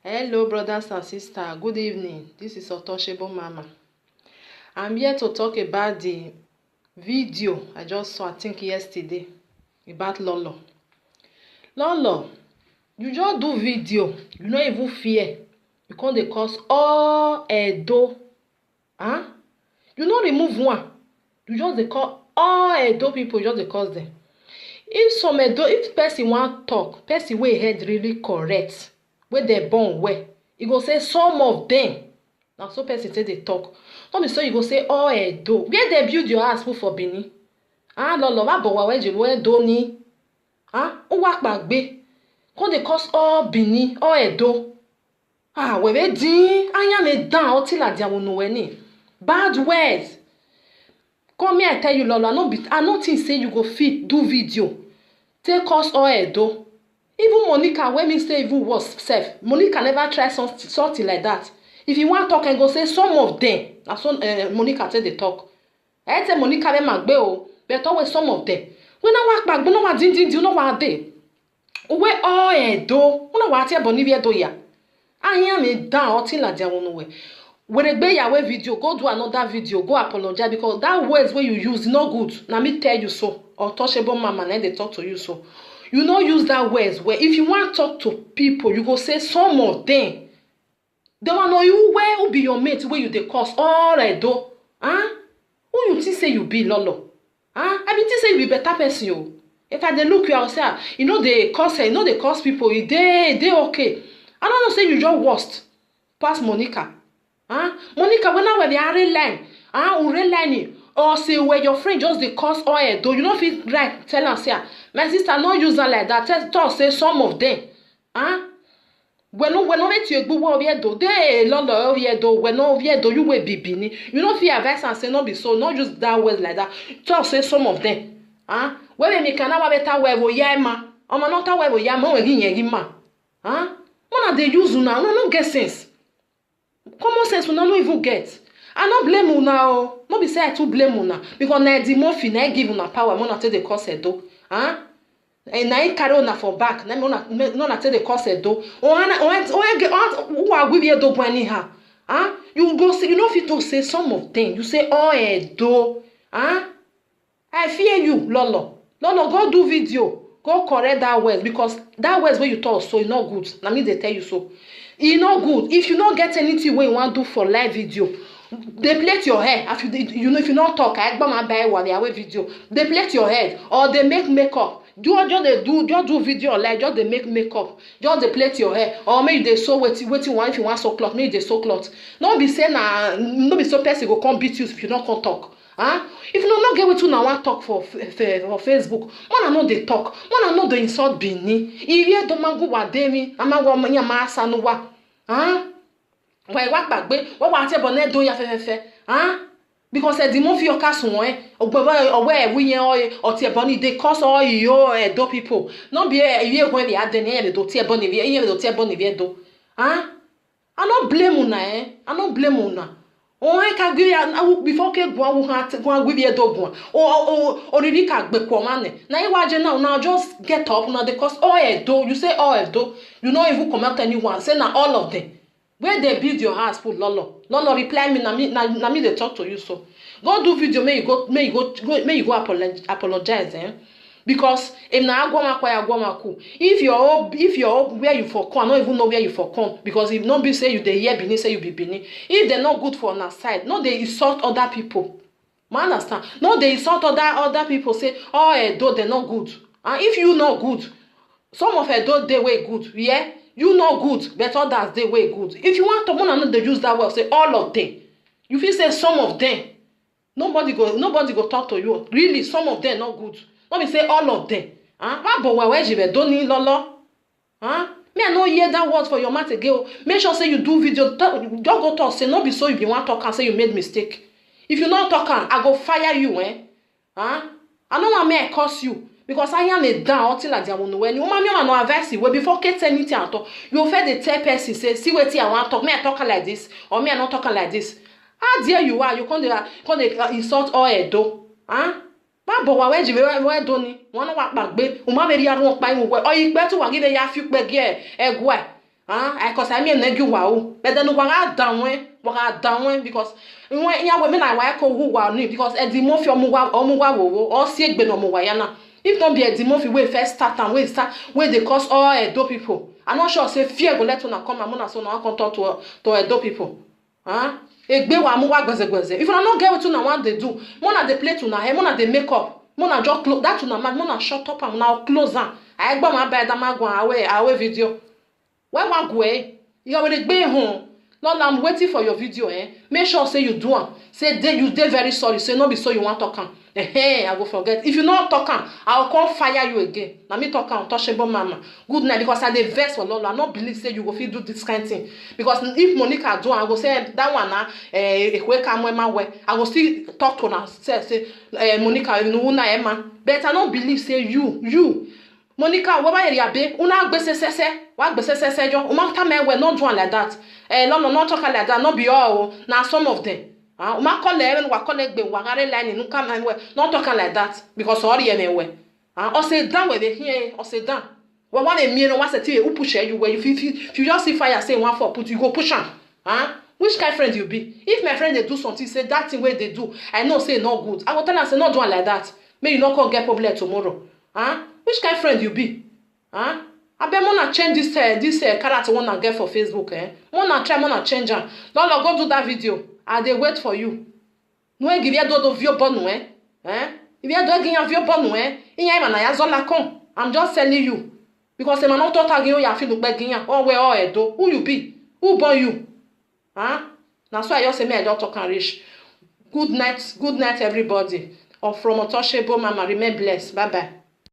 Hello, brothers and sisters. Good evening. This is Untouchable Mama. I'm here to talk about the video I just saw, I think yesterday, about Lolo. Lolo, you just do video. You no even fear. You can't dey cause all Edo. Huh? You no remove one. You just dey call all Edo people. You just dey cause them. If person want talk, person wey head really correct, wey dey born well, you go say some of them. Na so person say dey talk. No be so you go say all Edo. Where they build your house for Benin? Lolo, wa bo wa weje we do ni. O wa gbagbe. Come dey cause all Benin, all Edo. We be din, anya me dan oti la dia wonu we ni. Bad words. Come here, I tell you, Lolo, I no think say you go fit do video. Take us all Edo. Even Monica, when me say even was self, Monica never try something like that. If you want talk and go say some of them, that's what Monica say they talk. I tell Monica them magbe o, but always some of them. When I walk back, no one did you know what they? Where all Edo? Una what here Bonivia do ya? I hear me down until I don't know where. When they be your video, go do another video, go apologize because that words where you use no good. Now me tell you so. Untouchable Mama, and they talk to you so. You no use that words where if you want to talk to people, you go say some of them. They want know you where will be your mate where you dey cause all Edo. Who you think say you be, Lolo? I be think say you be better person yo. If I dey look you, I say, you know they cause people. They okay. I don't know say you just worst. Pass Monica. Monica, when I they are line, line or say where your friend just dey cause all Edo, you know fit right tell am say, my sister no use her like that. Tell say some of them. When no let you go over do they Lolo over do when no over do you will be Bini. You know fit advice and say no be so, not just that words like that. Tell say some of them. When me can now better way wo yama. O ma not way wo yama we gin yema. Una dey use una, no get sense. Common sense una no even get. I no blame una o. No be say I too blame una because na the morphine na give una power una take the cause Edo. And na I carry una for back. Na una take the cause Edo. Who are we Edo go anyhow? You go say you no fit to say some of them. You say all Edo. I fear you, Lolo. Lolo, go do video. Go correct that words because that words where you talk so e not good. Na me they tell you so. E not good. If you not get anything where you want to do for live video, they plait your hair. If you know if you not talk, I gonna buy one their video. They plait your head or they make makeup. Just do video like just they make makeup. Just they plait your hair or maybe they sew waiting one if you want sew cloth. Maybe they sew cloth. No be say no be so person go come beat you if you not come talk. If you not get what you now want talk for Facebook, one know they talk, one know they insult Bini. If you don't mango what demi, amago manya masa no wa. Why walk back be? What want to bonnet do ya fe? Because the more for your castle, or where we or tea bonny they cause all your Edo people. Not be a year when they had the name do tea bonny, do tea bonny do. I don't blame una, I don't blame una. I can give you before ke go give you dog one. Or really can be command. Now just get up now because all Edo, you say all Edo, you not even comment anyone, say now all of them. Where they build your house, put Lolo. Lolo reply me, na me they talk to you so. Go do video, may you go apologize, Because if na agwamaku, if you're where you for come, I don't even know where you for come. Because if not be say you they hear Bini, say you be Bini. If they're not good for on our side, no they insult other people. I understand. No they insult other people, say, oh Edo, they're not good. And if you not good, some of Edo they way good, yeah? You know good, but others they way good. If you want to know they use that word, say all of them. You feel say some of them. Nobody go talk to you. Really, some of them not good. Let me say all of them. But where you don't need Lolo? Me I no hear that word for your mouth again. Make sure say you do video. Don't go talk. Say no be so if you want talk and say you made mistake. If you not talk, I go fire you. I don't want me I curse you. Because I am a down until I don't know when you want no advice where before get anything at all. You offer the tell person say, see what I want talk. Me I talk like this, or me I not talk like this. How dare you are? You can't insult all Edo. But why you where don't you? One walk back, babe. Uma very young walk by me. Or you better give a few back here. I cause I mean negu wow. But then wanga down because when ya women I wa ko who wa ni because e di mo fi omuwa wo or see egbe no mo wa ya na. If don't be a demofi wey first start and wey dey cause all Edo people. I'm not sure say fear go let una come and una so na come talk to Edo people. Egbe wa muwa gweze. If una no get what una want they do, mona dey play una hair, mona dey make up, mona just close that una mad, mona shut up and now close am. I gba ma bed ma go away video. Where wan go you already gbe home. Lord, I'm waiting for your video Make sure say you do am. Say you dey very sorry. Say no be so you want talk am. I go forget. If you not talk am, I'll come fire you again. Na me talk am untouchable mama. Good night because I dey vex for Lolo. I not believe say you go fit do this kind thing. Because if Monica do, I go say that one na I go still talk to her. Say Monica, you know una Emma. But I not believe say you. Monica, what about your be? Una gbese what gbese jo? Uma ta me we not do like that. Lolo not talk like that. Not be all. Now some of them. Uma call even wa call egbe wa gare line nu come and we not talking like that because all ye me we. O say down we dey here, o say down. We want a mirror, want say who push you where if you just see fire say one for put you go push am. Which kind friend you be? If my friend they do something say that thing where they do, I know say not good. I go tell am say not do like that. May you not come get problem tomorrow. Which kind friend you be? I bet mona change this character one and get for Facebook Mona try mona change am. Lolo go do that video. I dey wait for you. No give ya do vio bonu If ya do give ya vio bonu Inya ima na ya zola kon. I'm just telling you. Because man not talk again ya feel look back ginya. Oh where all Edo. Who you be? Who born you? That's why I just say me I don't talk and reach. Good night everybody. Or from Untouchable Mama. Remain blessed. Bye bye.